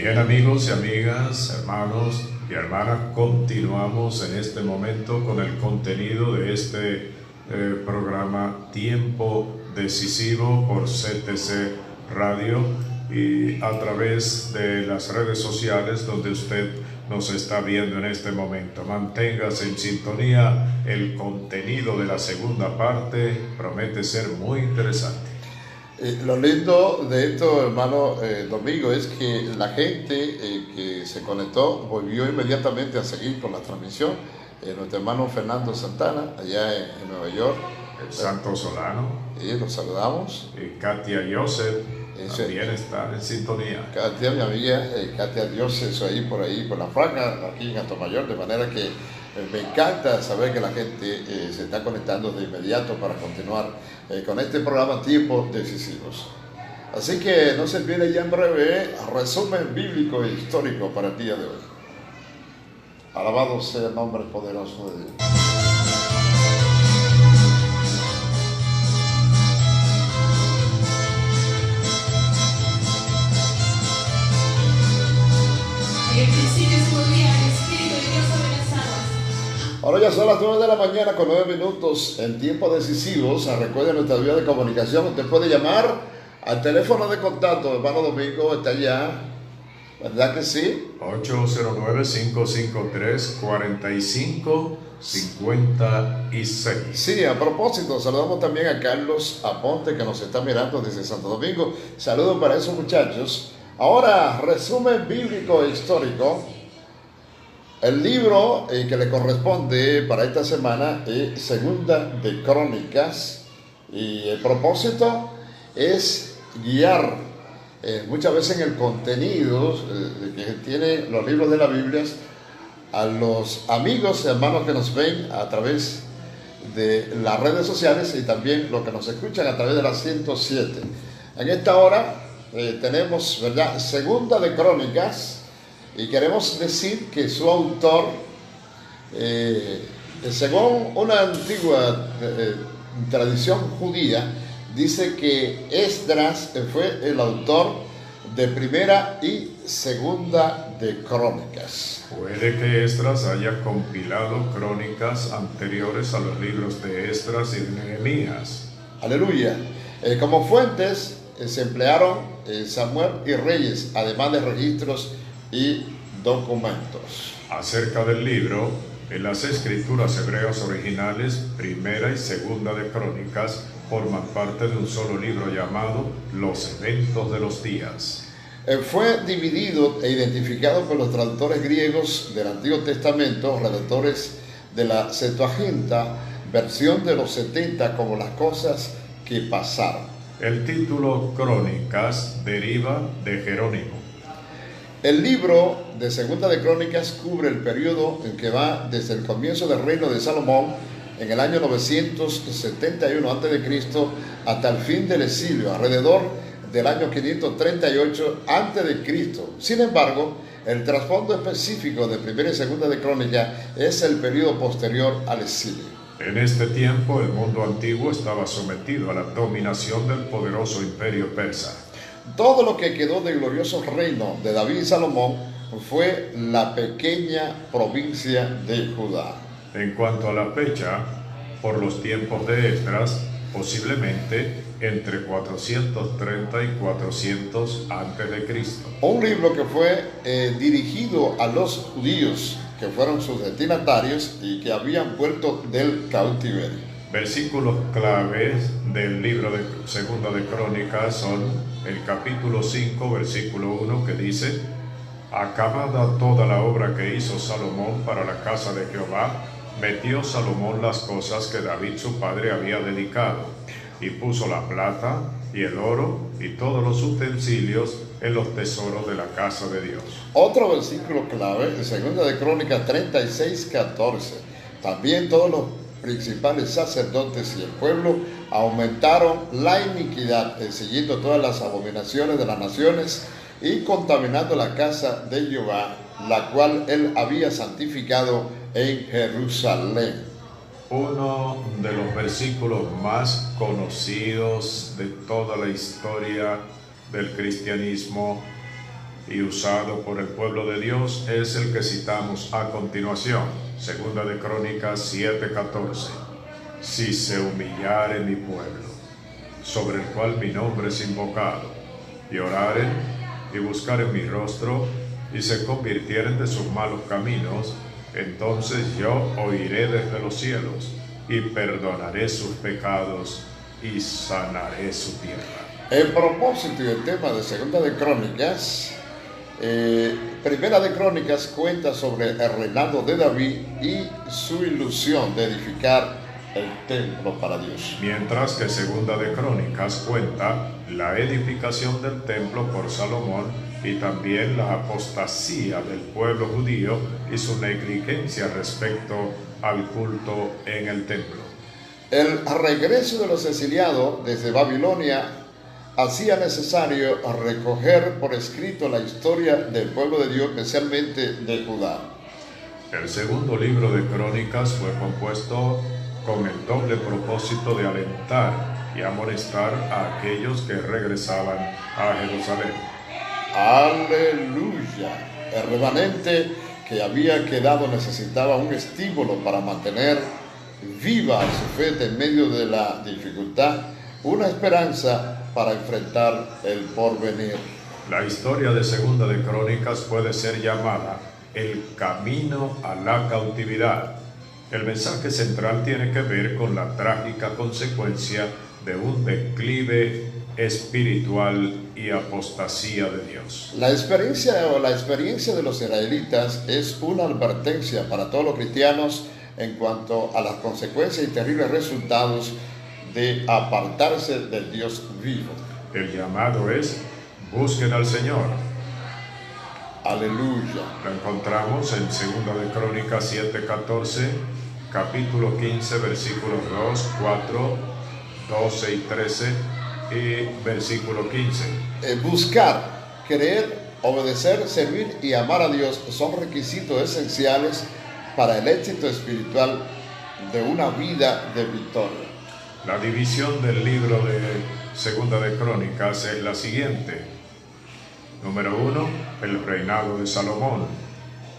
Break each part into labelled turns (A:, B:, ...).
A: Bien, amigos y amigas, hermanos y hermanas, continuamos en este momento con el contenido de este programa Tiempo Decisivo por CTC Radio y a través de las redes sociales donde usted nos está viendo en este momento. Manténgase en sintonía, el contenido de la segunda parte promete ser muy interesante.
B: Lo lindo de esto, hermano Domingo, es que la gente que se conectó volvió inmediatamente a seguir con la transmisión. Nuestro hermano Fernando Santana, allá en Nueva York.
A: El Santo Solano.
B: Y los saludamos.
A: Y Katia Joseph también está en sintonía.
B: Katia, mi amiga, Katia Joseph, ahí por la franja, aquí en Atomayor, de manera que me encanta saber que la gente se está conectando de inmediato para continuar con este programa Tiempos Decisivos. Así que no se olvide ya en breve resumen bíblico e histórico para el día de hoy. Alabado sea el nombre poderoso de Dios. Ahora ya son las 9 de la mañana con 9 minutos en Tiempos Decisivos. Recuerden nuestra vía de comunicación. Usted puede llamar al teléfono de contacto. Hermano Domingo está allá, ¿verdad que sí?
A: 809-553-4556.
B: Sí, a propósito, saludamos también a Carlos Aponte que nos está mirando desde Santo Domingo. Saludos para esos muchachos. Ahora, resumen bíblico e histórico. El libro que le corresponde para esta semana es Segunda de Crónicas y el propósito es guiar muchas veces en el contenido que tienen los libros de la Biblia a los amigos y hermanos que nos ven a través de las redes sociales y también los que nos escuchan a través de la 107. En esta hora tenemos, ¿verdad?, Segunda de Crónicas. Y queremos decir que su autor, según una antigua tradición judía, dice que Esdras fue el autor de Primera y Segunda de Crónicas.
A: Puede que Esdras haya compilado crónicas anteriores a los libros de Esdras y de Nehemías.
B: Aleluya. Como fuentes se emplearon Samuel y Reyes, además de registros y documentos.
A: Acerca del libro, en las escrituras hebreas originales, Primera y Segunda de Crónicas forman parte de un solo libro llamado Los Eventos de los Días.
B: Fue dividido e identificado por los traductores griegos del Antiguo Testamento, redactores de la Septuaginta, versión de los 70, como las cosas que pasaron.
A: El título Crónicas deriva de Jerónimo.
B: El libro de Segunda de Crónicas cubre el periodo en que va desde el comienzo del reino de Salomón en el año 971 a.C. hasta el fin del exilio, alrededor del año 538 a.C. Sin embargo, el trasfondo específico de Primera y Segunda de Crónicas es el periodo posterior al exilio.
A: En este tiempo, el mundo antiguo estaba sometido a la dominación del poderoso imperio persa.
B: Todo lo que quedó del glorioso reino de David y Salomón fue la pequeña provincia de Judá.
A: En cuanto a la fecha, por los tiempos de Esdras, posiblemente entre 430 y 400 a.C.
B: Un libro que fue dirigido a los judíos que fueron sus destinatarios y que habían vuelto del cautiverio.
A: Versículos claves del libro de Segunda de Crónicas son el capítulo 5, versículo 1, que dice: acabada toda la obra que hizo Salomón para la casa de Jehová, metió Salomón las cosas que David su padre había dedicado, y puso la plata y el oro y todos los utensilios en los tesoros de la casa de Dios.
B: Otro versículo clave de Segunda de Crónicas 36, 14. También todos los principales sacerdotes y el pueblo aumentaron la iniquidad, siguiendo todas las abominaciones de las naciones y contaminando la casa de Jehová, la cual él había santificado en Jerusalén.
A: Uno de los versículos más conocidos de toda la historia del cristianismo y usado por el pueblo de Dios es el que citamos a continuación, Segunda de Crónicas 7:14. Si se humillare mi pueblo, sobre el cual mi nombre es invocado, y oraren y buscaren mi rostro, y se convirtieren de sus malos caminos, entonces yo oiré desde los cielos, y perdonaré sus pecados, y sanaré su tierra.
B: El propósito y el tema de Segunda de Crónicas, Primera de Crónicas cuenta sobre el reinado de David y su ilusión de edificar el templo para Dios.
A: Mientras que Segunda de Crónicas cuenta la edificación del templo por Salomón y también la apostasía del pueblo judío y su negligencia respecto al culto en el templo.
B: El regreso de los exiliados desde Babilonia hacía necesario recoger por escrito la historia del pueblo de Dios, especialmente de Judá.
A: El segundo libro de Crónicas fue compuesto con el doble propósito de alentar y amonestar a aquellos que regresaban a Jerusalén.
B: ¡Aleluya! El remanente que había quedado necesitaba un estímulo para mantener viva su fe en medio de la dificultad, una esperanza para enfrentar el porvenir.
A: La historia de Segunda de Crónicas puede ser llamada el camino a la cautividad. El mensaje central tiene que ver con la trágica consecuencia de un declive espiritual y apostasía de Dios.
B: La experiencia de los israelitas es una advertencia para todos los cristianos en cuanto a las consecuencias y terribles resultados de apartarse del Dios vivo.
A: El llamado es: busquen al Señor.
B: Aleluya.
A: Lo encontramos en 2 de Crónicas 7:14, capítulo 15, versículos 2, 4, 12 y 13 y versículo 15.
B: Buscar, creer, obedecer, servir y amar a Dios son requisitos esenciales para el éxito espiritual de una vida de victoria.
A: La división del libro de Segunda de Crónicas es la siguiente. Número 1, el reinado de Salomón,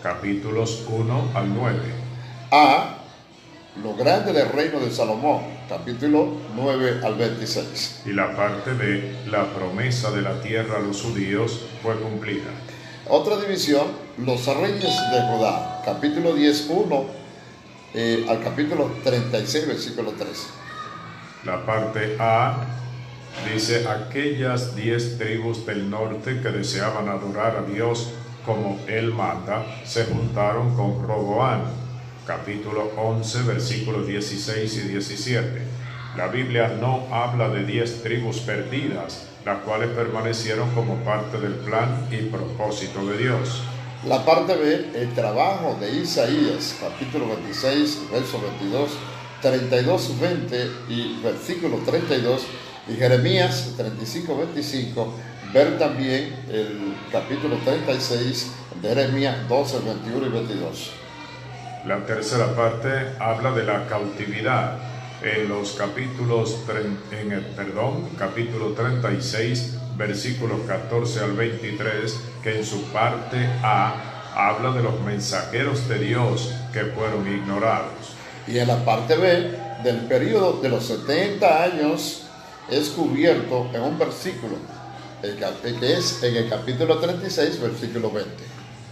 A: capítulos 1 al 9.
B: A. Lo grande del reino de Salomón, capítulo 9 al 26.
A: Y la parte B, la promesa de la tierra a los judíos, fue cumplida.
B: Otra división, los reyes de Judá, capítulo 10, 1 al capítulo 36, versículo 3.
A: La parte A dice: aquellas 10 tribus del norte que deseaban adorar a Dios como Él manda, se juntaron con Roboán, capítulo 11, versículos 16 y 17. La Biblia no habla de 10 tribus perdidas, las cuales permanecieron como parte del plan y propósito de Dios.
B: La parte B, el trabajo de Isaías, capítulo 26, verso 22, 32, 20 y versículo 32, y Jeremías 35, 25, ver también el capítulo 36 de Jeremías 12, 21 y 22.
A: La tercera parte habla de la cautividad en los capítulo 36, versículos 14 al 23, que en su parte A habla de los mensajeros de Dios que fueron ignorados.
B: Y en la parte B, del periodo de los 70 años, es cubierto en un versículo, que es en el capítulo 36, versículo 20.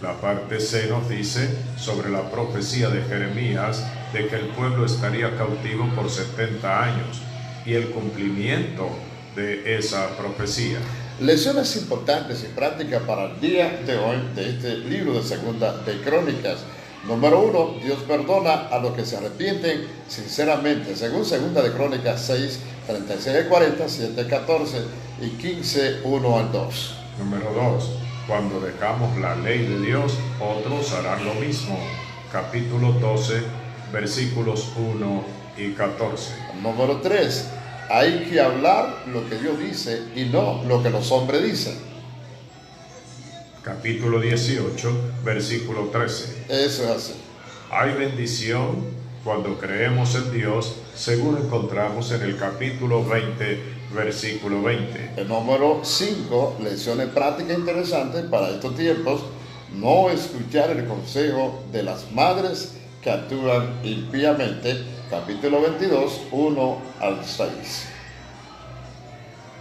A: La parte C nos dice sobre la profecía de Jeremías de que el pueblo estaría cautivo por 70 años y el cumplimiento de esa profecía.
B: Lecciones importantes y prácticas para el día de hoy de este libro de Segunda de Crónicas. Número 1, Dios perdona a los que se arrepienten sinceramente, según Segunda de Crónicas 6, 36 al 40, 7 al 14 y 15, 1 al 2.
A: Número 2, cuando dejamos la ley de Dios, otros harán lo mismo. Capítulo 12, versículos 1 y 14.
B: Número 3, hay que hablar lo que Dios dice y no lo que los hombres dicen.
A: Capítulo 18, versículo 13.
B: Eso es así.
A: Hay bendición cuando creemos en Dios, según encontramos en el capítulo 20, versículo 20.
B: El número 5, lecciones prácticas interesantes para estos tiempos: no escuchar el consejo de las madres que actúan impíamente. Capítulo 22, 1 al 6.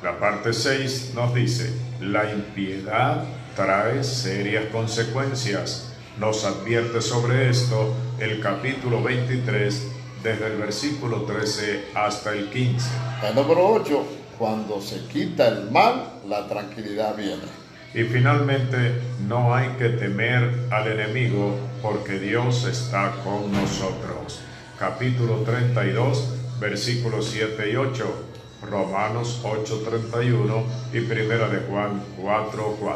A: La parte 6 nos dice: la impiedad trae serias consecuencias. Nos advierte sobre esto el capítulo 23, desde el versículo 13 hasta el 15.
B: El número 8, cuando se quita el mal, la tranquilidad viene.
A: Y finalmente, no hay que temer al enemigo, porque Dios está con nosotros. Capítulo 32, versículos 7 y 8, Romanos 8:31 y Primera de Juan 4:4.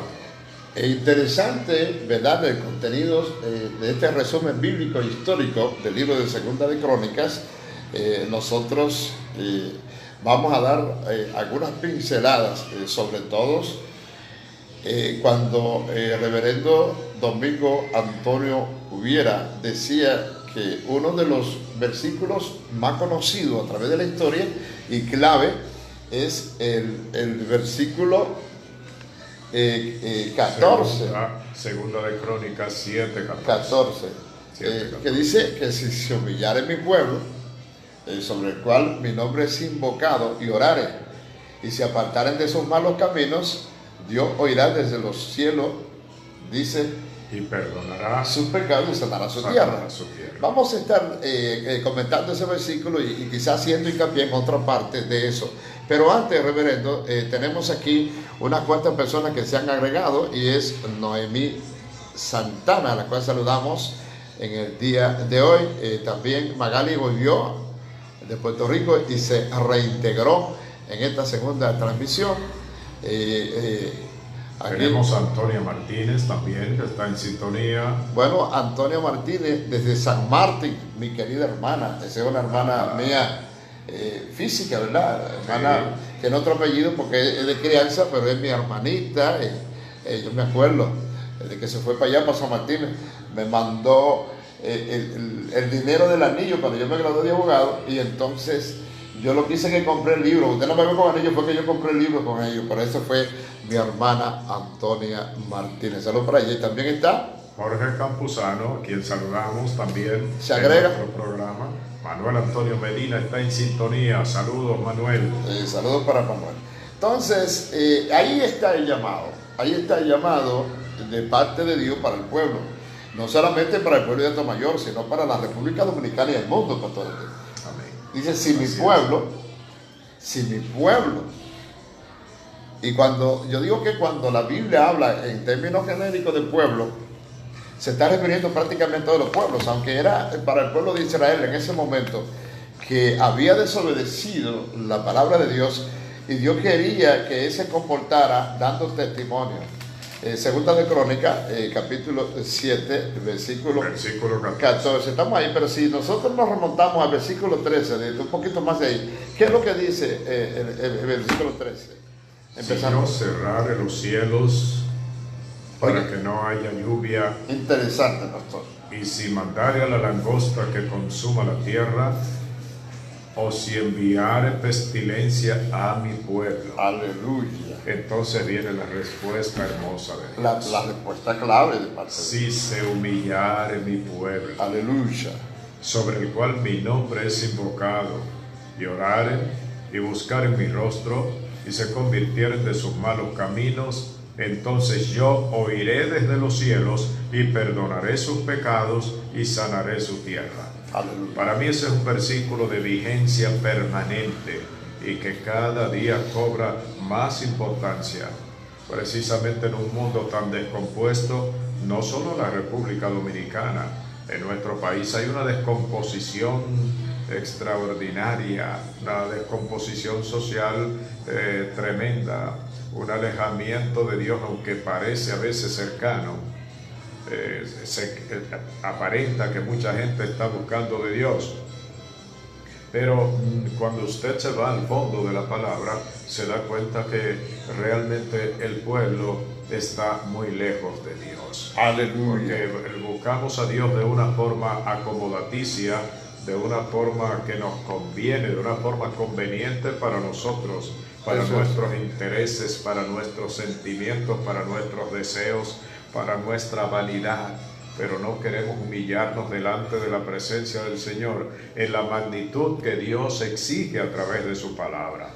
B: Es interesante, ¿verdad?, el contenido de este resumen bíblico histórico del libro de Segunda de Crónicas. Nosotros vamos a dar algunas pinceladas, sobre todo cuando el reverendo Domingo Antonio Hubiera decía que uno de los versículos más conocidos a través de la historia y clave es el versículo 14.
A: Segunda de Crónicas 7,
B: 14, que dice que si se humillare mi pueblo, sobre el cual mi nombre es invocado, y orare, y se apartaren de sus malos caminos, Dios oirá desde los cielos, dice,
A: y perdonará
B: sus pecados y sanará su tierra. Vamos a estar comentando ese versículo y quizás haciendo hincapié en otra parte de eso. Pero antes, reverendo, tenemos aquí unas cuantas personas que se han agregado, y es Noemí Santana, a la cual saludamos en el día de hoy. También Magali volvió de Puerto Rico y se reintegró en esta segunda transmisión.
A: Tenemos a Antonia Martínez también, que está en sintonía.
B: Bueno, Antonia Martínez desde San Martín, mi querida hermana. Esa es una hermana mía física, ¿verdad? Hermana, sí. Tiene otro apellido porque es de crianza, pero es mi hermanita. Yo me acuerdo de que se fue para allá, para San Martín, me mandó el dinero del anillo cuando yo me gradué de abogado, y entonces yo lo quise que compré el libro. Usted no me ve con anillo, fue que yo compré el libro con ellos. Por eso fue mi hermana Antonia Martínez. Saludos para ella. Y también está
A: Jorge Campuzano, a quien saludamos también.
B: Se agrega
A: en nuestro programa. Manuel Antonio Medina está en sintonía. Saludos, Manuel.
B: Saludos para Manuel. Entonces, ahí está el llamado. Ahí está el llamado de parte de Dios para el pueblo. No solamente para el pueblo de Atomayor, sino para la República Dominicana y el mundo, pastor.
A: Amén.
B: Dice, si mi pueblo, y cuando yo digo que cuando la Biblia habla en términos genéricos de pueblo, se está refiriendo prácticamente a todos los pueblos, aunque era para el pueblo de Israel en ese momento que había desobedecido la palabra de Dios, y Dios quería que él se comportara dando testimonio. Segunda de Crónica, capítulo 7, versículo 14. Estamos ahí, pero si nosotros nos remontamos al versículo 13, un poquito más de ahí, ¿qué es lo que dice el versículo 13?
A: Empezamos. Si yo cerrare los cielos para que no haya lluvia.
B: Interesante, pastor.
A: Y si mandare a la langosta que consuma la tierra, o si enviare pestilencia a mi pueblo.
B: Aleluya.
A: Entonces viene la respuesta hermosa de Dios.
B: La respuesta clave de parte de
A: Dios. Si se humillare mi pueblo.
B: Aleluya.
A: Sobre el cual mi nombre es invocado, y oraren y buscaren mi rostro, y se convirtieren de sus malos caminos, entonces yo oiré desde los cielos y perdonaré sus pecados y sanaré su tierra.
B: Aleluya.
A: Para mí ese es un versículo de vigencia permanente y que cada día cobra más importancia, precisamente en un mundo tan descompuesto. No solo en la República Dominicana, en nuestro país hay una descomposición extraordinaria, una descomposición social tremenda, un alejamiento de Dios, aunque parece a veces cercano. Aparenta que mucha gente está buscando de Dios, pero cuando usted se va al fondo de la palabra, se da cuenta que realmente el pueblo está muy lejos de Dios.
B: Aleluya.
A: Porque buscamos a Dios de una forma acomodaticia, de una forma que nos conviene, de una forma conveniente para nosotros, para nuestros intereses, para nuestros sentimientos, para nuestros deseos, para nuestra vanidad. Pero no queremos humillarnos delante de la presencia del Señor en la magnitud que Dios exige a través de su palabra.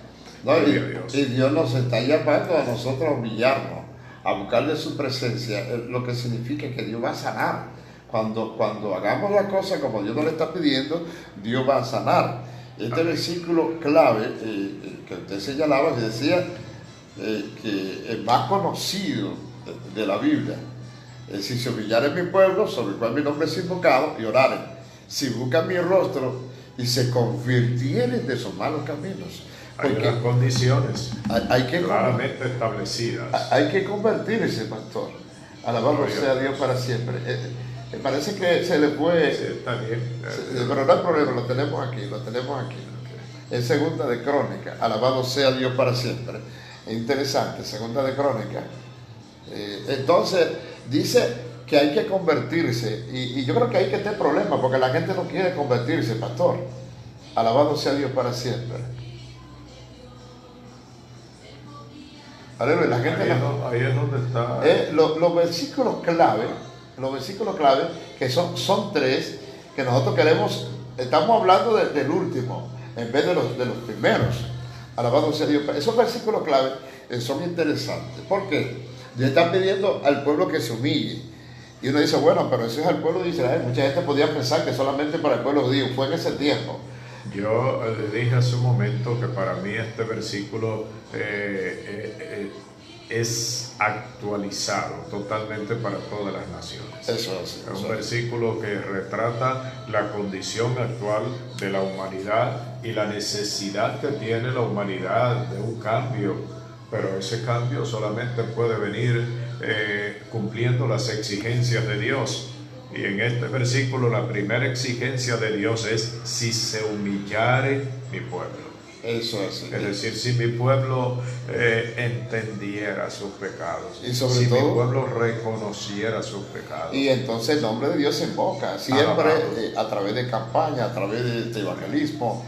B: No, y Dios nos está llamando a nosotros a humillarnos, a buscarle su presencia, lo que significa que Dios va a sanar. Cuando hagamos la cosa como Dios nos le está pidiendo, Dios va a sanar. Este versículo clave que usted señalaba, que decía que es más conocido de la Biblia. Si se humillaren mi pueblo, sobre el cual mi nombre es invocado, y oraren, si buscan mi rostro y se convirtieren de sus malos caminos.
A: Hay unas condiciones
B: hay que
A: claramente establecidas.
B: Hay que convertirse, pastor. Alabado sea Dios para siempre. Me parece que se le fue.
A: Sí, está bien.
B: Pero no hay problema, lo tenemos aquí. En Segunda de Crónica, alabado sea Dios para siempre. Es interesante, Segunda de Crónica. Entonces, dice que hay que convertirse. Y yo creo que hay que tener problemas, porque la gente no quiere convertirse, pastor. Alabado sea Dios para siempre. Aleluya, la gente
A: ahí es donde está.
B: Los versículos clave, que son tres, que nosotros queremos, estamos hablando del último, en vez de los primeros. Alabado sea Dios. Esos versículos clave son interesantes. ¿Por qué? Dios está pidiendo al pueblo que se humille. Y uno dice, bueno, pero ese es el pueblo de Israel. Mucha gente podía pensar que solamente para el pueblo judío. Fue en ese tiempo.
A: Yo le dije hace un momento que para mí este versículo es actualizado totalmente para todas las naciones. Es un versículo que retrata la condición actual de la humanidad y la necesidad que tiene la humanidad de un cambio, pero ese cambio solamente puede venir cumpliendo las exigencias de Dios. Y en este versículo la primera exigencia de Dios es: si se humillare mi pueblo.
B: Eso es.
A: Es decir, si mi pueblo entendiera sus pecados,
B: y sobre
A: si
B: todo,
A: mi pueblo reconociera sus pecados.
B: Y entonces el nombre de Dios se invoca siempre a través de campaña, a través de evangelismo,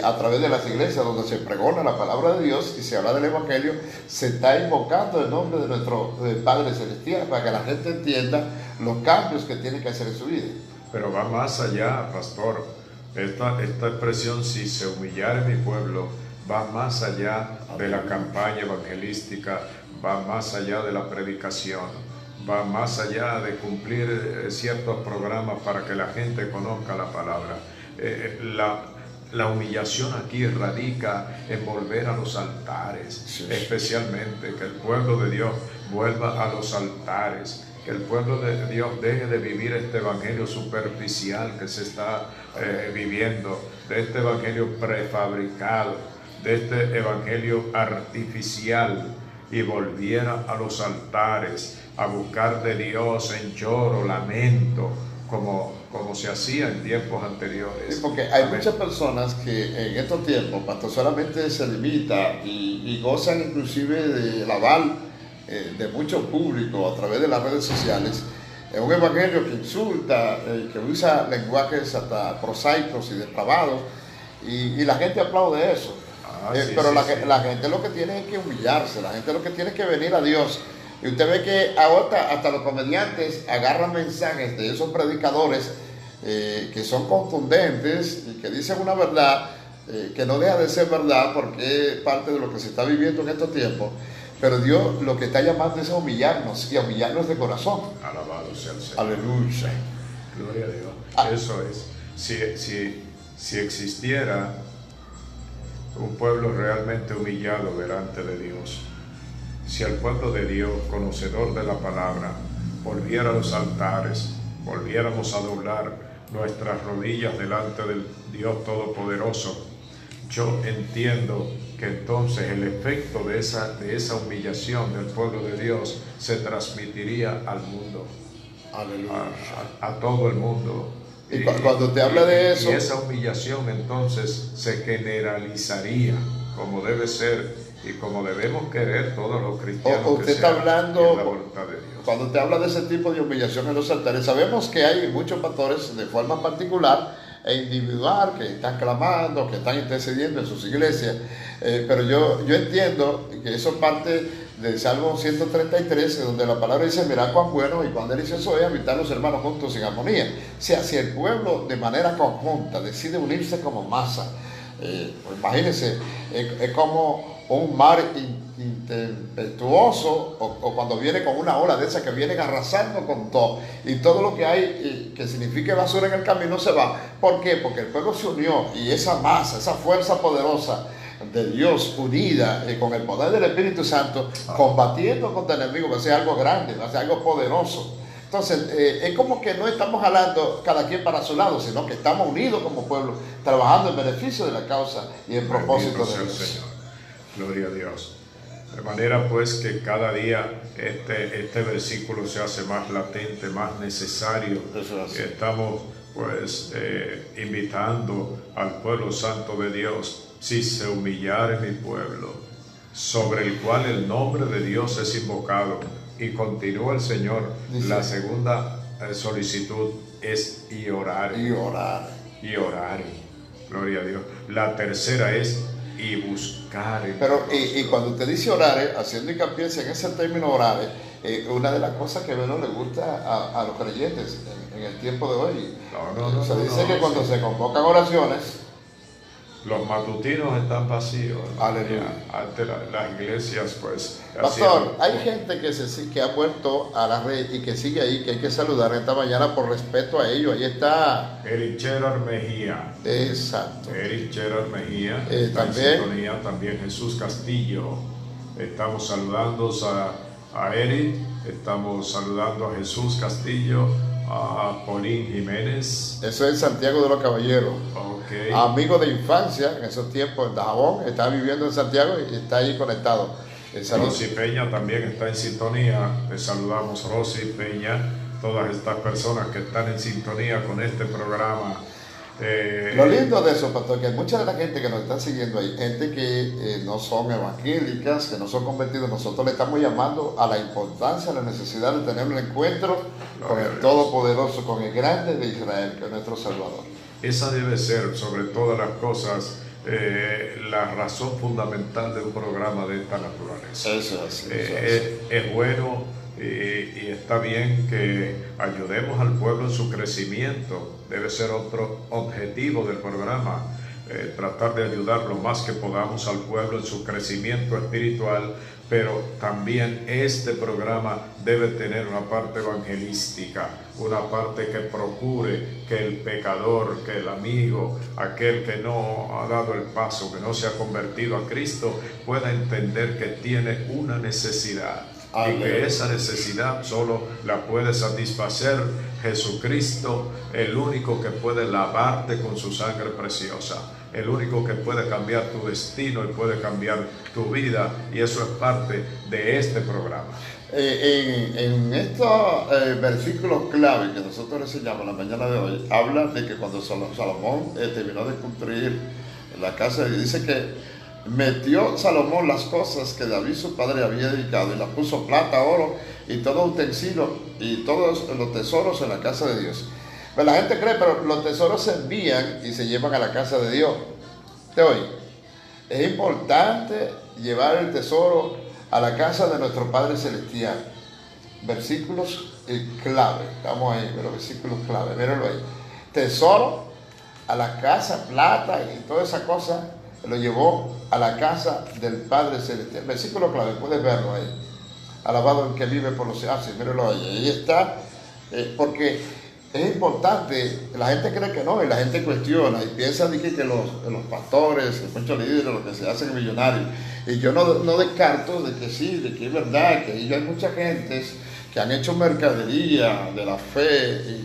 B: a través de las iglesias donde se pregona la palabra de Dios y se habla del evangelio. Se está invocando el nombre de nuestro Padre Celestial para que la gente entienda los cambios que tiene que hacer en su vida.
A: Pero va más allá, pastor. Esta expresión, si se humillare mi pueblo, va más allá de la campaña evangelística, va más allá de la predicación, va más allá de cumplir ciertos programas para que la gente conozca la palabra. La humillación aquí radica en volver a los altares, especialmente que el pueblo de Dios vuelva a los altares, que el pueblo de Dios deje de vivir este evangelio superficial que se está viviendo, de este evangelio prefabricado, de este evangelio artificial, y volviera a los altares a buscar de Dios en lloro, lamento, como se hacía en tiempos anteriores.
B: Sí, porque hay muchas personas que en estos tiempos, pastor, solamente se limita y gozan inclusive del aval de mucho público a través de las redes sociales. Es un evangelio que insulta, que usa lenguajes hasta prosaicos y depravados, y la gente aplaude eso. Pero la gente lo que tiene es que humillarse, la gente lo que tiene es que venir a Dios. Y usted ve que ahora hasta los comediantes agarran mensajes de esos predicadores que son contundentes y que dicen una verdad que no deja de ser verdad, porque es parte de lo que se está viviendo en estos tiempos. Pero Dios lo que está llamando es a humillarnos, y a humillarnos de corazón.
A: Alabado sea el Señor.
B: Aleluya.
A: Gloria a Dios. Eso es. Si existiera un pueblo realmente humillado delante de Dios, si el pueblo de Dios, conocedor de la palabra, volviera a los altares, volviéramos a doblar nuestras rodillas delante del Dios Todopoderoso, yo entiendo que entonces el efecto de esa humillación del pueblo de Dios se transmitiría al mundo.
B: Aleluya.
A: A todo el mundo.
B: Y cuando te habla de eso,
A: y esa humillación entonces se generalizaría, como debe ser y como debemos querer todos los cristianos.
B: Usted está hablando,
A: la voluntad de Dios.
B: Cuando te habla de ese tipo de humillación en los altares, sabemos que hay muchos pastores de forma particular e individual, que están clamando, que están intercediendo en sus iglesias, pero yo entiendo que eso parte del Salmo 133, donde la palabra dice: mirad cuán bueno y cuán delicioso es habitar los hermanos juntos en armonía. O sea, si el pueblo de manera conjunta decide unirse como masa, pues imagínense, es como un mar impetuoso, o cuando viene con una ola de esas que vienen arrasando con todo, y todo lo que hay que signifique basura en el camino se va. ¿Por qué? Porque el pueblo se unió, y esa masa, esa fuerza poderosa de Dios unida con el poder del Espíritu Santo, combatiendo contra el enemigo, va a ser algo grande, va a ser algo poderoso. Entonces, es como que no estamos jalando cada quien para su lado, sino que estamos unidos como pueblo, trabajando en beneficio de la causa y en propósito de Dios.
A: Señor. Gloria a Dios. De manera pues que cada día este versículo se hace más latente, más necesario. Y estamos pues invitando al pueblo santo de Dios: si se humillare mi pueblo, sobre el cual el nombre de Dios es invocado. Y continúa el Señor. Dice, la segunda solicitud es y orar.
B: Y orar.
A: Y orar. Gloria a Dios. La tercera es y buscar.
B: Pero y cuando usted dice orar, haciendo hincapié en ese término orar, una de las cosas que menos le gusta a los creyentes en el tiempo de hoy. Se dice que cuando se convocan oraciones,
A: los matutinos están vacíos.
B: Aleluya.
A: Antes las iglesias pues...
B: Pastor, hay gente que ha vuelto a la red y que sigue ahí, que hay que saludar esta mañana por respeto a ellos. Ahí está
A: Eric Gerard Mejía.
B: Exacto.
A: Eric Gerard Mejía. También. También Jesús Castillo. Estamos saludando a Eric. Estamos saludando a Jesús Castillo. A Paulín Jiménez.
B: Eso es Santiago de los Caballeros.
A: Okay.
B: Amigo de infancia, en esos tiempos en Dajabón, está viviendo en Santiago y está ahí conectado.
A: Rosy Peña también está en sintonía. Les saludamos, Rosy Peña, todas estas personas que están en sintonía con este programa.
B: Lo lindo de eso, pastor, que mucha de la gente que nos está siguiendo ahí, gente que no son evangélicas, que no son convertidos, nosotros le estamos llamando a la importancia, a la necesidad de tener un encuentro con el Todopoderoso, con el Grande de Israel, que es nuestro Salvador.
A: Esa debe ser, sobre todas las cosas, la razón fundamental de un programa de esta naturaleza.
B: Eso es.
A: Es bueno y está bien que ayudemos al pueblo en su crecimiento. Debe ser otro objetivo del programa, tratar de ayudar lo más que podamos al pueblo en su crecimiento espiritual, pero también este programa debe tener una parte evangelística, una parte que procure que el pecador, que el amigo, aquel que no ha dado el paso, que no se ha convertido a Cristo, pueda entender que tiene una necesidad. Y que esa necesidad solo la puede satisfacer Jesucristo, el único que puede lavarte con su sangre preciosa, el único que puede cambiar tu destino y puede cambiar tu vida, y eso es parte de este programa.
B: En estos versículos clave que nosotros enseñamos la mañana de hoy, habla de que cuando Salomón terminó de construir la casa, dice que metió Salomón las cosas que David su padre había dedicado y las puso plata, oro y todo utensilio y todos los tesoros en la casa de Dios. Pero la gente cree, pero los tesoros se envían y se llevan a la casa de Dios. ¿Te oye? Es importante llevar el tesoro a la casa de nuestro Padre Celestial. Versículos clave. Estamos ahí, los versículos clave. Mírenlo ahí. Tesoro a la casa, plata y toda esa cosa. Lo llevó a la casa del Padre Celestial. Versículo clave, puedes verlo ahí. Alabado el que vive por los siglos. Sí, mírenlo ahí. Ahí está. Porque es importante. La gente cree que no y la gente cuestiona y piensa que los pastores, muchos líderes, los que se hacen millonarios. Y yo no descarto de que sí, de que es verdad, que hay mucha gente que han hecho mercadería de la fe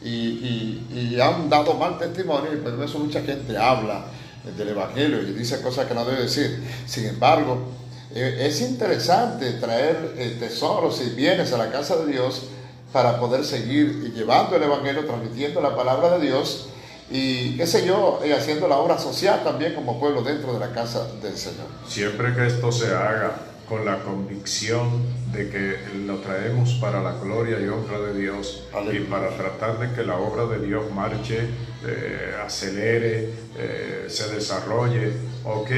B: y han dado mal testimonio, y por eso mucha gente habla del Evangelio y dice cosas que no debe decir. Sin embargo, es interesante traer tesoros y bienes a la casa de Dios para poder seguir llevando el Evangelio, transmitiendo la palabra de Dios y, qué sé yo, haciendo la obra social también como pueblo dentro de la casa del Señor.
A: Siempre que esto se haga con la convicción de que lo traemos para la gloria y honra de Dios. Aleluya. Y para tratar de que la obra de Dios marche acelere, se desarrolle. Ok,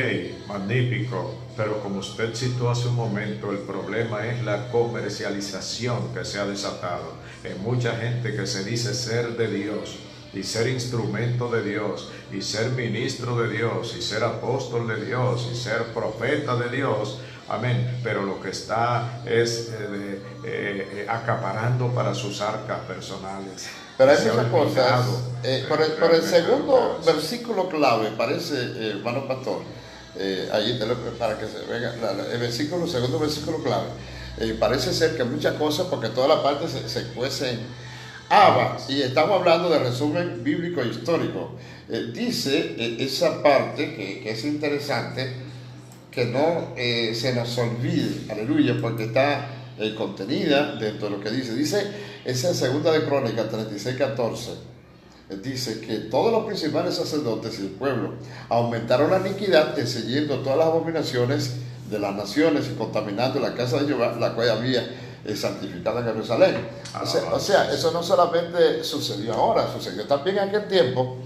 A: magnífico, pero como usted citó hace un momento, el problema es la comercialización que se ha desatado en mucha gente que se dice ser de Dios y ser instrumento de Dios y ser ministro de Dios y ser apóstol de Dios y ser profeta de Dios. Amén, pero lo que está es acaparando para sus arcas personales.
B: Pero hay muchas cosas. Por el segundo versículo clave, parece, hermano pastor, allí para que se venga, el segundo versículo clave, parece ser que muchas cosas, porque toda la parte se cuecen habas, y estamos hablando de resumen bíblico e histórico. Dice esa parte que es interesante, que no se nos olvide, aleluya, porque está contenida dentro de lo que dice esa segunda de Crónicas 36:14, dice que todos los principales sacerdotes y el pueblo aumentaron la iniquidad, enseñando todas las abominaciones de las naciones y contaminando la casa de Jehová, la cual había santificada en Jerusalén. O sea, eso no solamente sucedió ahora, sucedió también en aquel tiempo,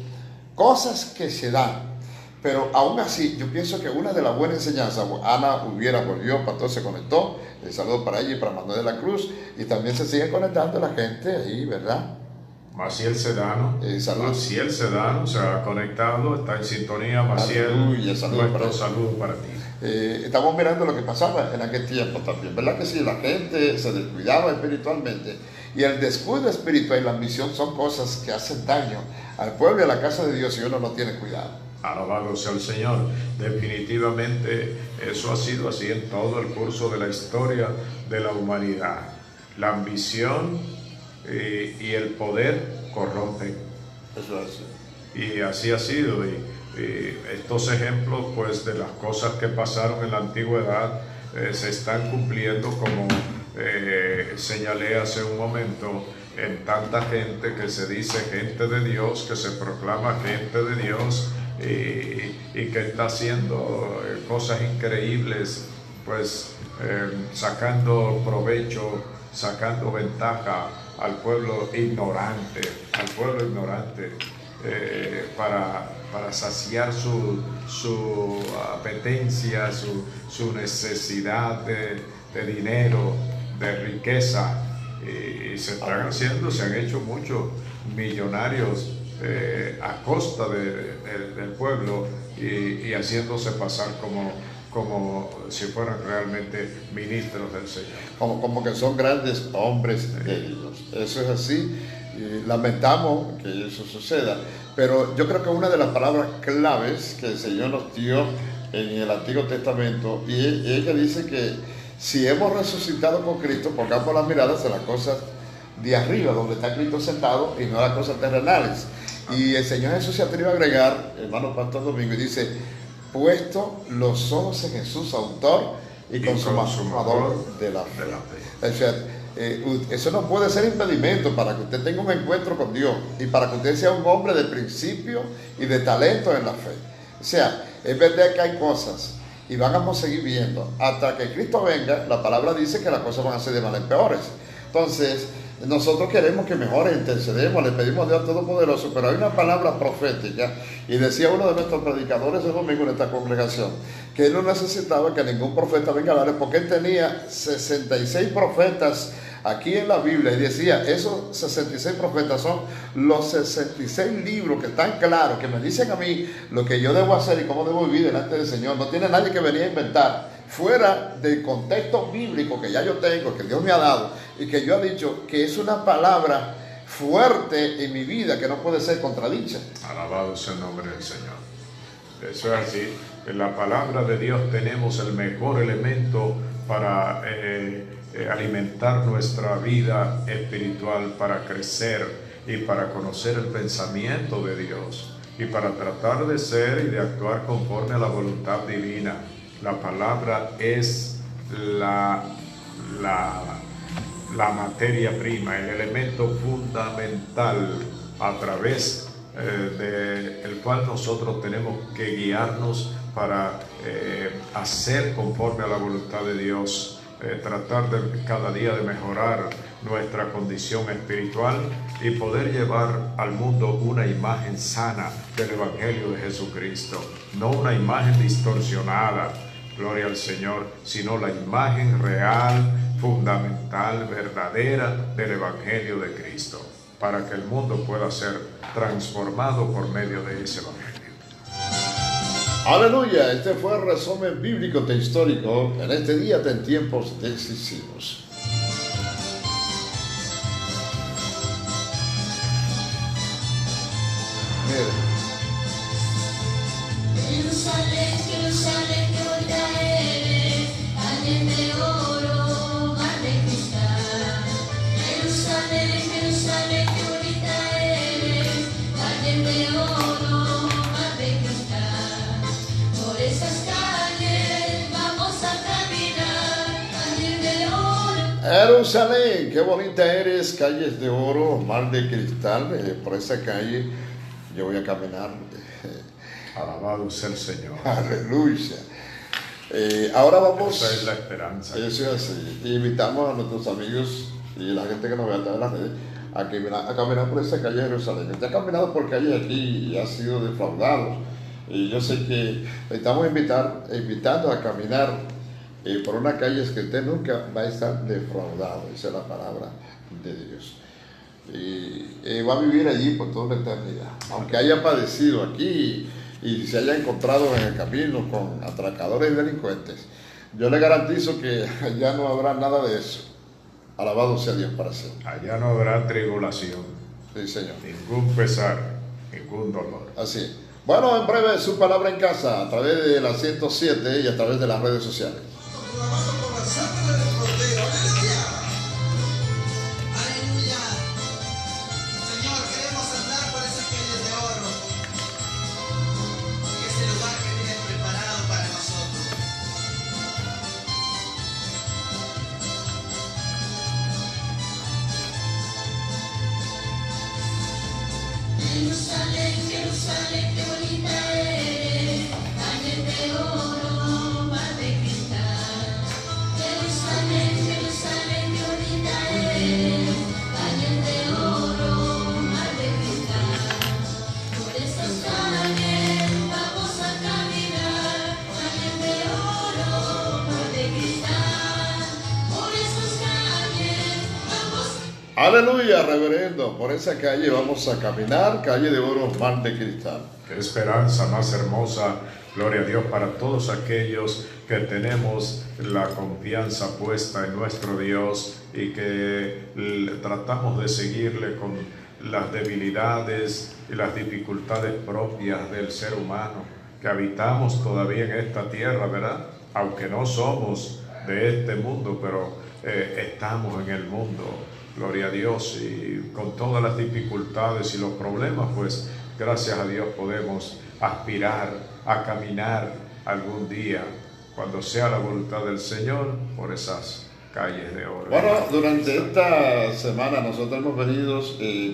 B: cosas que se dan. Pero aún así, yo pienso que una de las buenas enseñanzas, Ana volvió, pastor se conectó, saludo para ella y para Manuel de la Cruz, y también se sigue conectando la gente ahí, ¿verdad?
A: Maciel Sedano,
B: saludos.
A: Maciel Sedano se ha conectado, está en sintonía. Maciel, nuestro saludo para ti.
B: Estamos mirando lo que pasaba en aquel tiempo también, ¿verdad que sí? La gente se descuidaba espiritualmente, y el descuido espiritual y la ambición son cosas que hacen daño al pueblo y a la casa de Dios si uno no tiene cuidado.
A: Alabado sea el Señor. Definitivamente eso ha sido así en todo el curso de la historia de la humanidad. La ambición y el poder corrompen.
B: Eso es así.
A: Y así ha sido. Y estos ejemplos, pues, de las cosas que pasaron en la antigüedad se están cumpliendo, como señalé hace un momento, en tanta gente que se dice gente de Dios, que se proclama gente de Dios, y que está haciendo cosas increíbles, pues sacando provecho, sacando ventaja al pueblo ignorante, para saciar su apetencia, su necesidad de dinero, de riqueza, y se han hecho muchos millonarios a costa del pueblo, y haciéndose pasar como si fueran realmente ministros del Señor.
B: Como que son grandes hombres de Dios. Eso es así. Y lamentamos que eso suceda. Pero yo creo que una de las palabras claves que el Señor nos dio en el Antiguo Testamento, y ella dice que si hemos resucitado con Cristo, pongamos las miradas en las cosas de arriba, donde está Cristo sentado, y no en las cosas terrenales. Y el Señor Jesús se atreve a agregar, hermano Pastor Domingo, y dice: puesto los ojos en Jesús, autor y consumador de la fe. O sea, eso no puede ser impedimento para que usted tenga un encuentro con Dios y para que usted sea un hombre de principio y de talento en la fe. O sea, es verdad que hay cosas, y vamos a seguir viendo hasta que Cristo venga. La palabra dice que las cosas van a ser de mal en peores. Entonces, nosotros queremos que mejore, intercedemos, le pedimos a Dios Todopoderoso, pero hay una palabra profética, y decía uno de nuestros predicadores el domingo en esta congregación, que él no necesitaba que ningún profeta venga a darle, porque él tenía 66 profetas aquí en la Biblia, y decía, esos 66 profetas son los 66 libros que están claros, que me dicen a mí lo que yo debo hacer y cómo debo vivir delante del Señor. No tiene nadie que venir a inventar fuera del contexto bíblico que ya yo tengo, que Dios me ha dado, y que yo he dicho que es una palabra fuerte en mi vida que no puede ser contradicha.
A: Alabado sea el nombre del Señor. Eso es así. En la palabra de Dios tenemos el mejor elemento para alimentar nuestra vida espiritual, para crecer y para conocer el pensamiento de Dios, y para tratar de ser y de actuar conforme a la voluntad divina. La palabra es la materia prima, el elemento fundamental a través del cual nosotros tenemos que guiarnos para hacer conforme a la voluntad de Dios, tratar de cada día de mejorar nuestra condición espiritual y poder llevar al mundo una imagen sana del Evangelio de Jesucristo, no una imagen distorsionada, gloria al Señor, sino la imagen real, fundamental, verdadera del Evangelio de Cristo, para que el mundo pueda ser transformado por medio de ese Evangelio.
B: Aleluya, este fue el resumen bíblico e histórico en este día de tiempos decisivos.
C: Jerusalén, Jerusalén, que bonita eres, calle de oro, mar de cristal. Jerusalén, Jerusalén, que bonita eres, calle de oro, mar de cristal. Por esas calles vamos a caminar, calle de oro.
B: Jerusalén, qué bonita eres, calles de oro, mar de cristal. Por esa calle yo voy a caminar.
A: Alabado sea el Señor.
B: Aleluya. Ahora vamos.
A: Esa es la esperanza.
B: Eso es así. Invitamos a nuestros amigos y la gente que nos ve a través de las redes a caminar por esa calle de Jerusalén. Usted ha caminado por calles aquí y ha sido defraudado. Y yo sé que le estamos invitando a caminar por una calle que usted nunca va a estar defraudado. Esa es la palabra de Dios. Y va a vivir allí por toda la eternidad. Aunque haya padecido aquí y se haya encontrado en el camino con atracadores y delincuentes, yo le garantizo que allá no habrá nada de eso. Alabado sea Dios para siempre.
A: Allá no habrá tribulación,
B: Sí, Señor.
A: ningún pesar, ningún dolor.
B: Así. Bueno, en breve su palabra en casa a través de la 107 y a través de las redes sociales.
D: Proclamando por la sangre del Cordero. ¡Aleluya! ¡Aleluya! Señor, queremos andar por esas calles de oro, en ese lugar que tienes preparado para nosotros.
C: Jerusalén, Jerusalén, qué bonita eres, calle de oro, mar de cristal. Jerusalén, Jerusalén, qué bonita eres, calle de oro, mar de cristal. Por esas calles vamos a caminar, calle de oro, mar de cristal. Por esas calles vamos a
B: Aleluya, reverendo. Por esa calle vamos a caminar, calle de oro, mar de cristal.
A: Qué esperanza más hermosa, gloria a Dios, para todos aquellos que tenemos la confianza puesta en nuestro Dios y que tratamos de seguirle con las debilidades y las dificultades propias del ser humano, que habitamos todavía en esta tierra, ¿verdad? Aunque no somos de este mundo, pero estamos en el mundo. Gloria a Dios, y con todas las dificultades y los problemas, pues gracias a Dios podemos aspirar a caminar algún día, cuando sea la voluntad del Señor, por esas calles de oro.
B: Bueno, durante esta semana nosotros hemos venido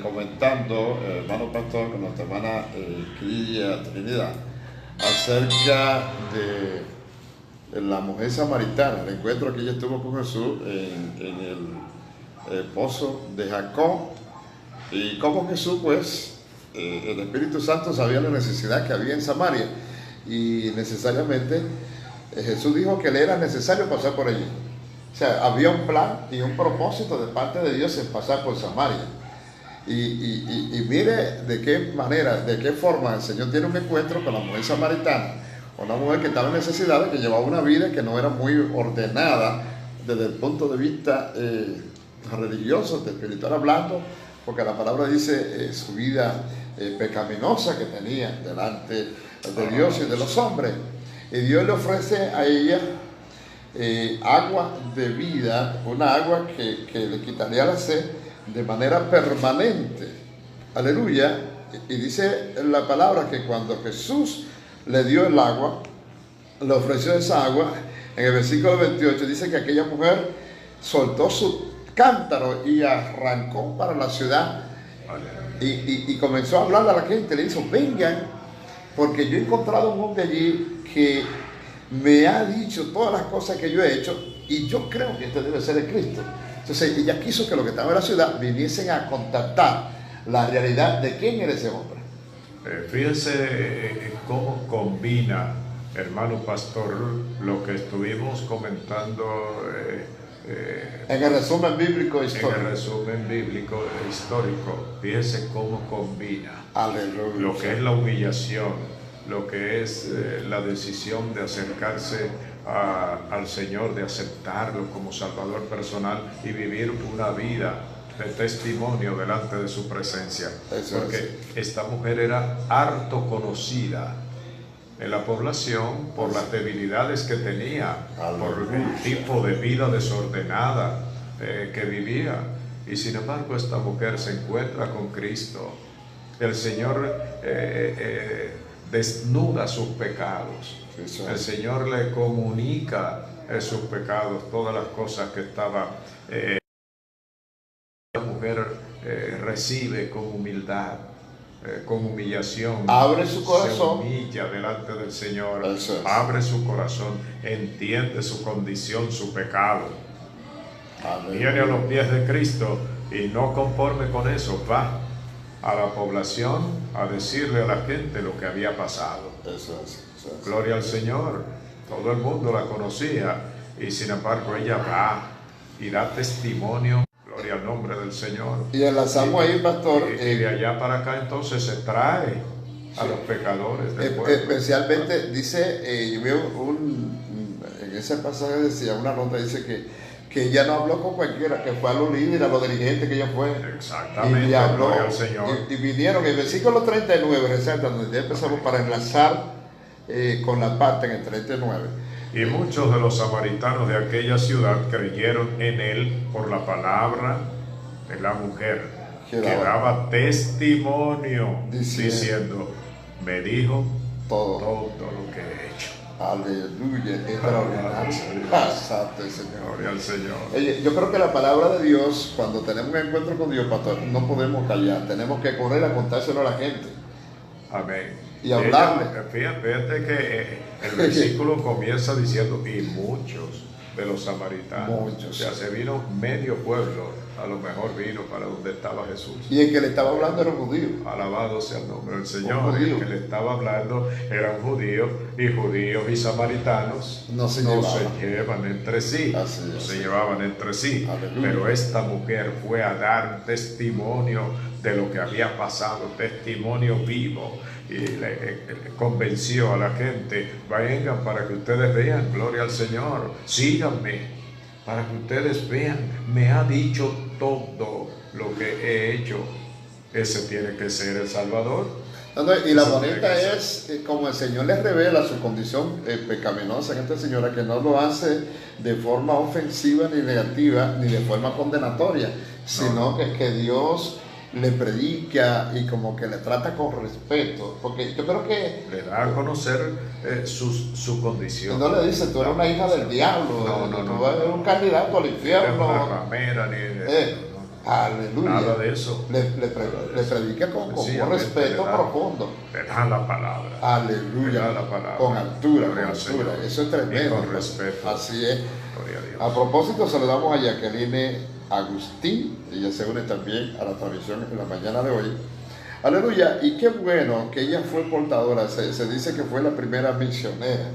B: comentando, hermano pastor, con nuestra hermana Cría Trinidad, acerca de la mujer samaritana, el encuentro que ella estuvo con Jesús en el pozo de Jacob, y cómo Jesús, pues, el Espíritu Santo sabía la necesidad que había en Samaria, y necesariamente Jesús dijo que le era necesario pasar por allí. O sea, había un plan y un propósito de parte de Dios en pasar por Samaria. Y mire de qué manera, de qué forma el Señor tiene un encuentro con la mujer samaritana, una mujer que estaba en necesidad, que llevaba una vida que no era muy ordenada desde el punto de vista religioso, espiritual hablando, porque la palabra dice su vida pecaminosa que tenía delante de Dios y de los hombres. Y Dios le ofrece a ella agua de vida, una agua que le quitaría la sed de manera permanente. Aleluya. Y dice la palabra que cuando Jesús le dio el agua, le ofreció esa agua, en el versículo 28 dice que aquella mujer soltó su cántaro y arrancó para la ciudad y comenzó a hablarle a la gente. Le dijo: vengan, porque yo he encontrado un hombre allí que me ha dicho todas las cosas que yo he hecho, y yo creo que este debe ser el Cristo. O Entonces ella quiso que los que estaban en la ciudad viniesen a contactar la realidad de quién era ese hombre.
A: Fíjense cómo combina, hermano pastor, lo que estuvimos comentando
B: En el resumen bíblico
A: en
B: histórico.
A: el resumen bíblico histórico. Fíjense cómo combina
B: Aleluya.
A: lo que es la humillación, lo que es la decisión de acercarse al Señor, de aceptarlo como Salvador personal y vivir una vida de testimonio delante de su presencia.
B: Eso
A: Porque esta mujer era harto conocida en la población por las debilidades que tenía, por el tipo de vida desordenada que vivía. Y sin embargo esta mujer se encuentra con Cristo. El Señor desnuda sus pecados. El Señor le comunica sus pecados, todas las cosas que estaba. La mujer recibe con humildad, con humillación.
B: Abre su corazón.
A: Se humilla delante del Señor.
B: Eso es.
A: Abre su corazón, entiende su condición, su pecado. Viene a los pies de Cristo y no conforme con eso, va a la población a decirle a la gente lo que había pasado.
B: Eso es.
A: Gloria al Señor. Todo el mundo la conocía y sin embargo ella va y da testimonio. Gloria al nombre del Señor.
B: Y enlazamos ahí, pastor.
A: Y de allá para acá entonces se trae a los pecadores del pueblo.
B: Especialmente dice, yo veo en ese pasaje decía, una nota dice que ella no habló con cualquiera, que fue a los líderes, a los dirigentes que ella fue.
A: Exactamente,
B: y habló,
A: gloria al Señor.
B: y vinieron, en el versículo 39, resalta, donde ya empezamos para enlazar con la parte en el 39.
A: Y muchos de los samaritanos de aquella ciudad creyeron en él por la palabra de la mujer, que daba testimonio, diciendo, me dijo
B: todo
A: lo que he hecho.
B: Aleluya, extraordinario. Santo el Señor.
A: Gloria al Señor.
B: Oye, yo creo que la palabra de Dios, cuando tenemos un encuentro con Dios, pastor, no podemos callar, tenemos que correr a contárselo a la gente.
A: Amén.
B: Y hablarle.
A: Fíjate que el versículo comienza diciendo, y muchos de los samaritanos.
B: Muchos.
A: O sea, se vino medio pueblo, a lo mejor vino para donde estaba Jesús.
B: Y el que le estaba hablando era un judío.
A: Alabado sea el nombre del Señor.
B: judío.
A: El que le estaba hablando eran judíos y samaritanos
B: No se
A: llevan entre sí.
B: Así
A: no
B: es.
A: se llevaban entre sí.
B: Aleluya.
A: Pero esta mujer fue a dar testimonio de lo que había pasado, testimonio vivo. Y le convenció a la gente, vengan para que ustedes vean, gloria al Señor, síganme, para que ustedes vean, me ha dicho todo lo que he hecho. Ese tiene que ser el Salvador.
B: Y la bonita es como el Señor les revela su condición pecaminosa en esta señora, que no lo hace de forma ofensiva ni negativa, ni de forma condenatoria, sino que Dios le predica y como que le trata con respeto, porque yo creo que
A: le da a conocer su condición.
B: No le dice, tú eres una hija del diablo, tú eres un candidato al infierno.
A: No es una ramera ni
B: aleluya.
A: Nada de eso.
B: Le predica con un respeto profundo.
A: Le da la palabra.
B: Aleluya.
A: Le da la palabra.
B: Con altura,
A: Gloria
B: con
A: al
B: altura.
A: Señor.
B: Eso es tremendo.
A: Y con respeto.
B: Así es.
A: Gloria a Dios.
B: A propósito, saludamos a Jacqueline Agustín. Ella se une también a la transmisión en la mañana de hoy. Aleluya. Y qué bueno que ella fue portadora. Se dice que fue la primera misionera.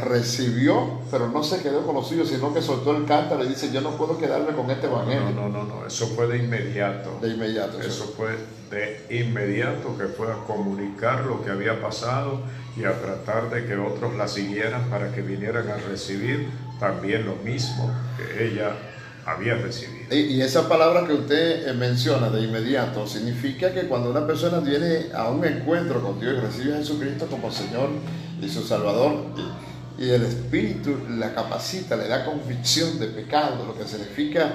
B: Recibió, pero no se quedó con los suyos, sino que soltó el cántaro y dice, yo no puedo quedarme con este evangelio.
A: No, eso fue de inmediato.
B: De inmediato.
A: Eso fue de inmediato, que fue a comunicar lo que había pasado y a tratar de que otros la siguieran para que vinieran a recibir también lo mismo que ella había recibido.
B: Y esa palabra que usted menciona de inmediato significa que cuando una persona viene a un encuentro con Dios y recibe a Jesucristo como Señor y su Salvador, y el Espíritu la capacita, le da convicción de pecado, lo que significa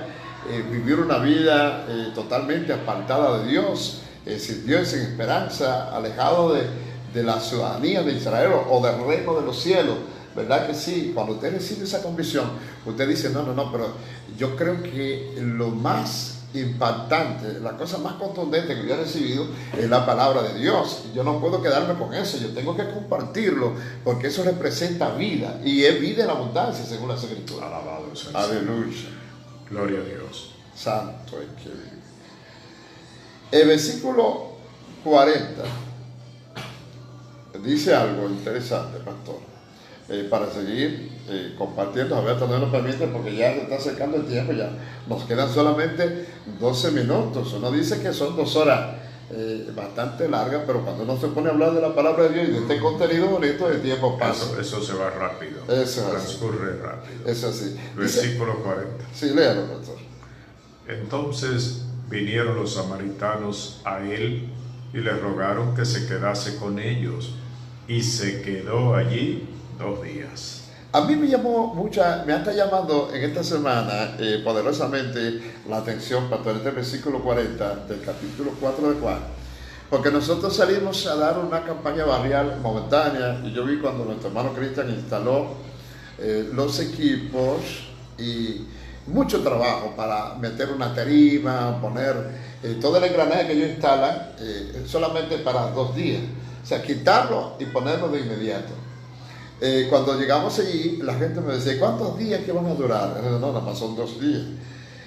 B: vivir una vida totalmente apartada de Dios, sin Dios, sin esperanza, alejado de la ciudadanía de Israel o del reino de los cielos. ¿Verdad que sí? Cuando usted recibe esa convicción, usted dice, no, pero yo creo que lo más impactante, la cosa más contundente que yo he recibido es la palabra de Dios. Yo no puedo quedarme con eso, yo tengo que compartirlo, porque eso representa vida, y es vida en abundancia según las Escrituras.
A: Alabado sea el
B: Aleluya.
A: Gloria a Dios.
B: Santo es que vive. El versículo 40 dice algo interesante, pastor, para seguir compartiendo, a ver, no lo permite porque ya se está acercando el tiempo, ya nos quedan solamente 12 minutos. Uno dice que son 2 horas bastante largas, pero cuando uno se pone a hablar de la palabra de Dios y de este contenido bonito, el tiempo pasa.
A: Eso se va rápido.
B: Eso es
A: transcurre rápido.
B: Eso sí.
A: Versículo 40.
B: Sí, léalo, pastor.
A: Entonces vinieron los samaritanos a él y le rogaron que se quedase con ellos, y se quedó allí 2 días.
B: A mí me está llamando en esta semana poderosamente la atención, pastor, este versículo 40 del capítulo 4 de Juan, porque nosotros salimos a dar una campaña barrial momentánea, y yo vi cuando nuestro hermano Cristian instaló los equipos y mucho trabajo para meter una tarima, poner todo el engranaje que ellos instalan solamente para 2 días, o sea, quitarlo y ponerlo de inmediato. Cuando llegamos allí, la gente me decía, ¿cuántos días que van a durar? No, nada más son 2 días.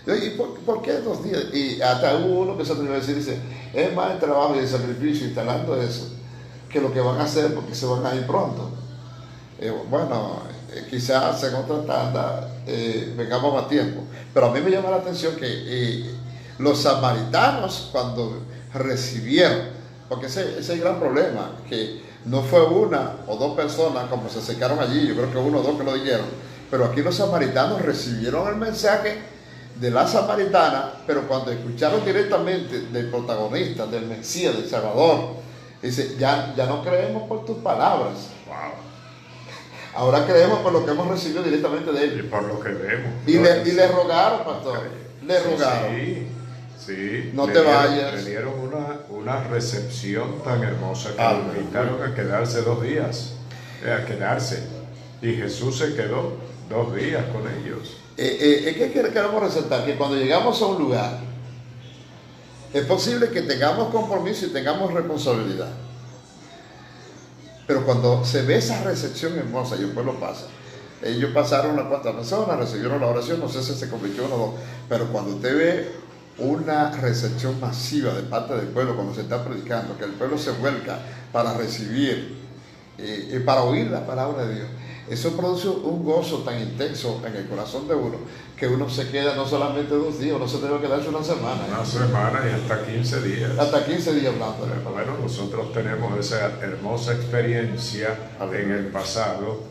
B: ¿Y por qué 2 días? Y hasta hubo uno que se atrevió a decir, dice, es más el trabajo y el sacrificio instalando eso que lo que van a hacer porque se van a ir pronto. Bueno, quizás en otra tanda vengamos más tiempo. Pero a mí me llama la atención que los samaritanos cuando recibieron, porque ese es el gran problema, que no fue 1 o 2 personas como se acercaron allí, yo creo que 1 o 2 que lo dijeron, pero aquí los samaritanos recibieron el mensaje de la samaritana, pero cuando escucharon directamente del protagonista, del Mesías, del Salvador, dice, ya no creemos por tus palabras.
A: Wow.
B: Ahora creemos por lo que hemos recibido directamente de él.
A: Y por lo que vemos.
B: Y le rogaron, pastor, le rogaron.
A: Sí,
B: no te vayas.
A: Le dieron una recepción tan hermosa que lo invitaron a quedarse 2 días, a quedarse. Y Jesús se quedó 2 días con ellos.
B: Es que queremos resaltar que cuando llegamos a un lugar, es posible que tengamos compromiso y tengamos responsabilidad. Pero cuando se ve esa recepción hermosa y el pueblo pasa, ellos pasaron unas cuantas personas, recibieron la oración, no sé si se convirtió en 1 o 2, pero cuando usted ve una recepción masiva de parte del pueblo cuando se está predicando, que el pueblo se vuelca para recibir y para oír la palabra de Dios, eso produce un gozo tan intenso en el corazón de uno que uno se queda no solamente 2 días, uno se debe quedarse una semana.
A: Una semana y hasta 15 días.
B: Hasta 15 días hablando de la palabra.
A: Bueno, nosotros tenemos esa hermosa experiencia en el pasado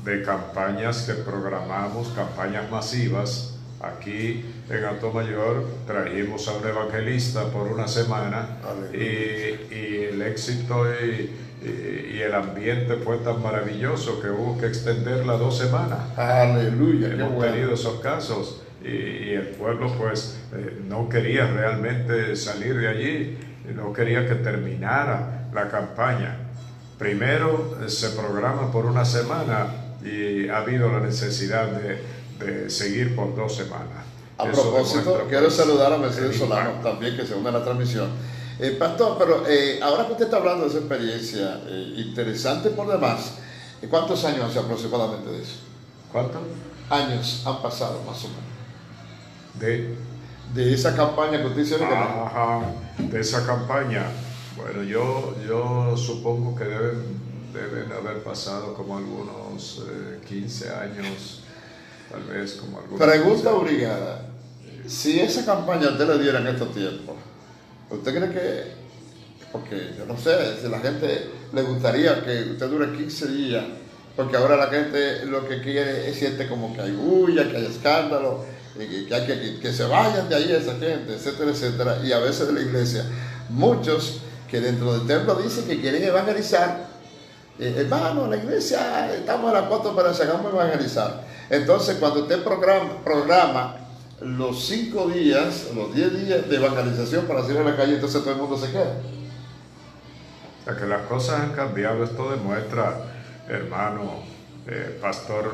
A: de campañas que programamos, campañas masivas. Aquí en Atomayor trajimos a un evangelista por 1 semana y el éxito y el ambiente fue tan maravilloso que hubo que extenderla 2 semanas.
B: Aleluya.
A: Hemos tenido esos casos y el pueblo pues no quería realmente salir de allí, no quería que terminara la campaña. Primero se programa por 1 semana y ha habido la necesidad de seguir por 2 semanas.
B: A
A: Eso
B: propósito,
A: demuestra,
B: quiero
A: pues,
B: saludar a Mercedes
A: el
B: Solano
A: impacto.
B: también, que se une a la transmisión. Pastor, pero ahora que usted está hablando de esa experiencia interesante por demás, ¿cuántos años hace aproximadamente de eso?
A: ¿Cuántos?
B: Años han pasado más o menos
A: De
B: de esa campaña que usted hizo.
A: de esa campaña. Bueno, yo supongo que deben haber pasado como algunos 15 años, tal vez como algunos.
B: Pregunta obligada. Si esa campaña usted le diera en estos tiempos, ¿usted cree que, porque yo no sé, si la gente le gustaría que usted dure 15 días, porque ahora la gente lo que quiere es siente como que hay bulla, que hay escándalo, que hay que se vayan de ahí esa gente, etcétera, etcétera, y a veces de la iglesia, muchos que dentro del templo dicen que quieren evangelizar, hermano, la iglesia estamos a las 4 para que hagamos evangelizar. Entonces cuando usted programa los 5 días, los 10 días de evangelización para salir a la calle, entonces todo el mundo se queda.
A: O sea que las cosas han cambiado. Esto demuestra, hermano, pastor,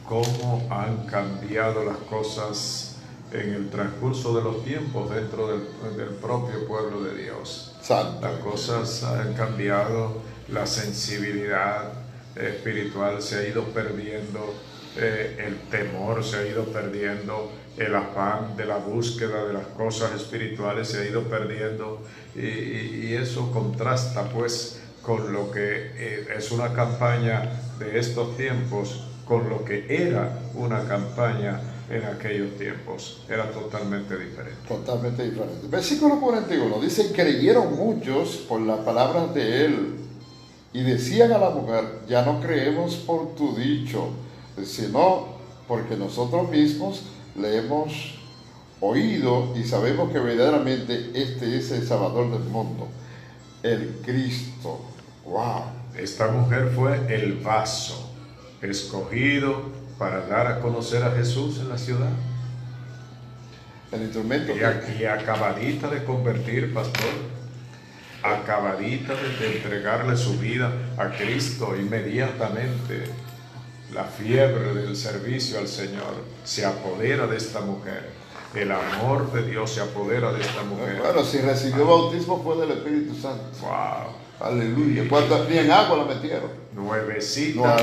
A: cómo han cambiado las cosas en el transcurso de los tiempos dentro del propio pueblo de Dios.
B: Santo.
A: Las cosas han cambiado, la sensibilidad espiritual se ha ido perdiendo el temor se ha ido perdiendo, el afán de la búsqueda de las cosas espirituales se ha ido perdiendo, y eso contrasta pues con lo que es una campaña de estos tiempos, con lo que era una campaña en aquellos tiempos. Era totalmente diferente.
B: Totalmente diferente. Versículo 41 dice: creyeron muchos por las palabras de él y decían a la mujer: ya no creemos por tu dicho, sino porque nosotros mismos le hemos oído y sabemos que verdaderamente este es el Salvador del mundo, el Cristo. ¡Wow!
A: Esta mujer fue el vaso escogido para dar a conocer a Jesús en la ciudad.
B: El instrumento
A: Y acabadita de convertir, pastor, acabadita de entregarle su vida a Cristo, inmediatamente la fiebre del servicio al Señor se apodera de esta mujer. El amor de Dios se apodera de esta mujer.
B: Bueno, si recibió bautismo fue del Espíritu Santo.
A: Wow.
B: Aleluya. ¿Cuántas bien agua la metieron?
A: Nuevecita.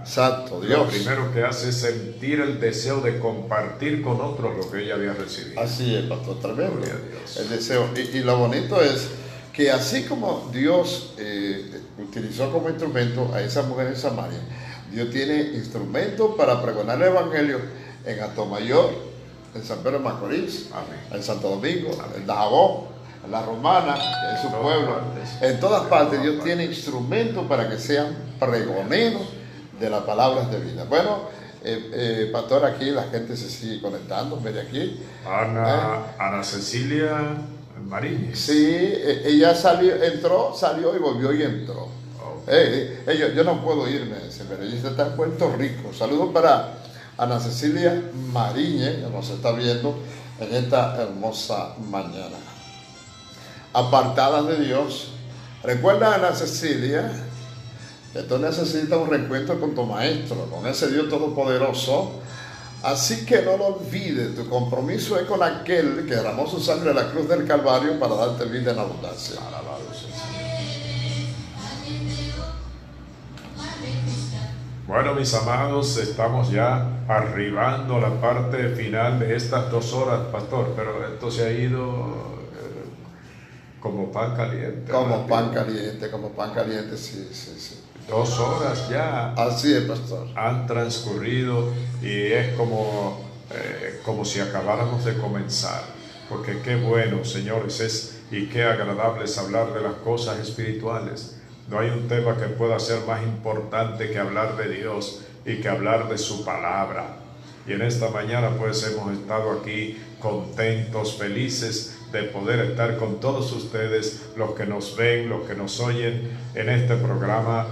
B: Santo
A: Lo
B: Dios.
A: primero que hace es sentir el deseo de compartir con otros lo que ella había recibido.
B: Así es, pastor, tremendo.
A: Gloria a Dios.
B: El deseo. Y lo bonito es que así como Dios utilizó como instrumento a esa mujer en Samaria, Dios tiene instrumentos para pregonar el Evangelio en Atomayor, en San Pedro de Macorís,
A: Amén.
B: en Santo Domingo,
A: Amén.
B: en Dajabón, en La Romana, en su
A: todas
B: pueblo.
A: partes.
B: En todas partes
A: todas
B: Dios
A: partes.
B: tiene instrumentos para que sean pregoneros de las palabras de vida. Bueno, pastor, aquí la gente se sigue conectando. Mire aquí.
A: Ana Cecilia Mariñez.
B: Sí, ella entró, salió y volvió y entró. Yo no puedo irme, pero ella está en Puerto Rico. Saludos para Ana Cecilia Mariñez, que nos está viendo en esta hermosa mañana. Apartadas de Dios. Recuerda, Ana Cecilia, que tú necesitas un reencuentro con tu maestro, con ese Dios todopoderoso. Así que no lo olvides, tu compromiso es con aquel que derramó su sangre en la cruz del Calvario para darte vida en abundancia.
A: Alabado sea el Señor. Bueno, mis amados, estamos ya arribando a la parte final de estas 2 horas, pastor, pero esto se ha ido como pan caliente.
B: Como
A: rápido.
B: pan caliente, sí.
A: 2 horas ya
B: Así es, pastor.
A: han transcurrido y es como si acabáramos de comenzar, porque qué bueno, señores, y qué agradable es hablar de las cosas espirituales. No hay un tema que pueda ser más importante que hablar de Dios y que hablar de su palabra. Y en esta mañana pues hemos estado aquí contentos, felices de poder estar con todos ustedes, los que nos ven, los que nos oyen en este programa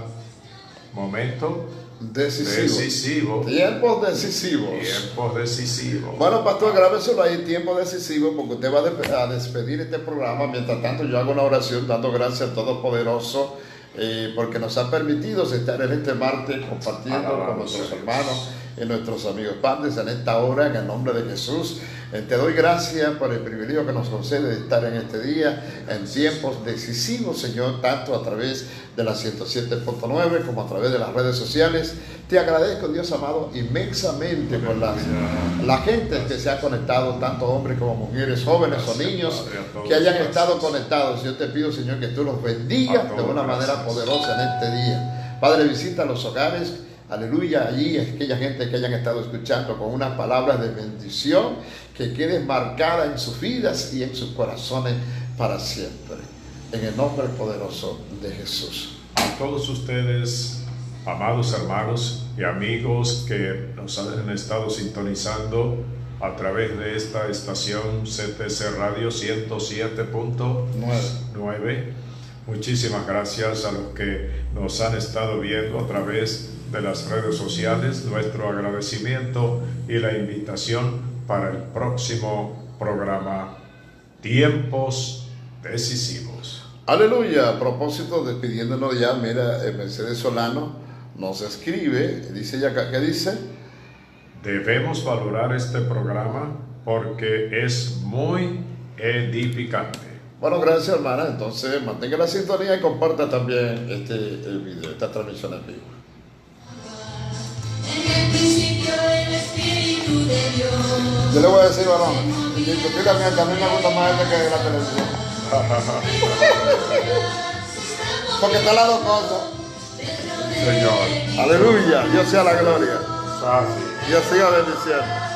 A: Momento Decisivo.
B: Tiempos decisivos.
A: Tiempos decisivos.
B: Bueno, pastor, grábeselo ahí, tiempo decisivo, porque usted va a despedir este programa. Mientras tanto, yo hago una oración dando gracias al Todopoderoso, porque nos ha permitido estar en este martes compartiendo con nuestros hermanos y nuestros amigos padres en esta hora, en el nombre de Jesús. Te doy gracias por el privilegio que nos concede de estar en este día, en tiempos decisivos, Señor, tanto a través de la 107.9 como a través de las redes sociales. Te agradezco, Dios amado, inmensamente por la gente que se ha conectado, tanto hombres como mujeres, jóvenes o niños, que hayan estado conectados. Yo te pido, Señor, que tú los bendigas de una manera poderosa en este día. Padre, visita los hogares. Aleluya, allí aquella gente que hayan estado escuchando con unas palabras de bendición que queden marcadas en sus vidas y en sus corazones para siempre. En el nombre poderoso de Jesús.
A: A todos ustedes, amados hermanos y amigos que nos han estado sintonizando a través de esta estación CTC Radio 107.9. Muchísimas gracias a los que nos han estado viendo a través de las redes sociales. Nuestro agradecimiento y la invitación para el próximo programa Tiempos Decisivos.
B: Aleluya. A propósito, despidiéndonos ya, mira, Mercedes Solano nos escribe, dice ella, ¿qué dice?
A: Debemos valorar este programa porque es muy edificante.
B: Bueno, gracias, hermana. Entonces, mantenga la sintonía y comparta también el video, esta transmisión en vivo. Yo le voy a decir, varón, indiscutiblemente a mí me gusta más este que la televisión. Porque está las dos cosas.
A: Señor.
B: Aleluya, Dios sea la gloria.
A: Así.
B: Dios siga bendiciendo.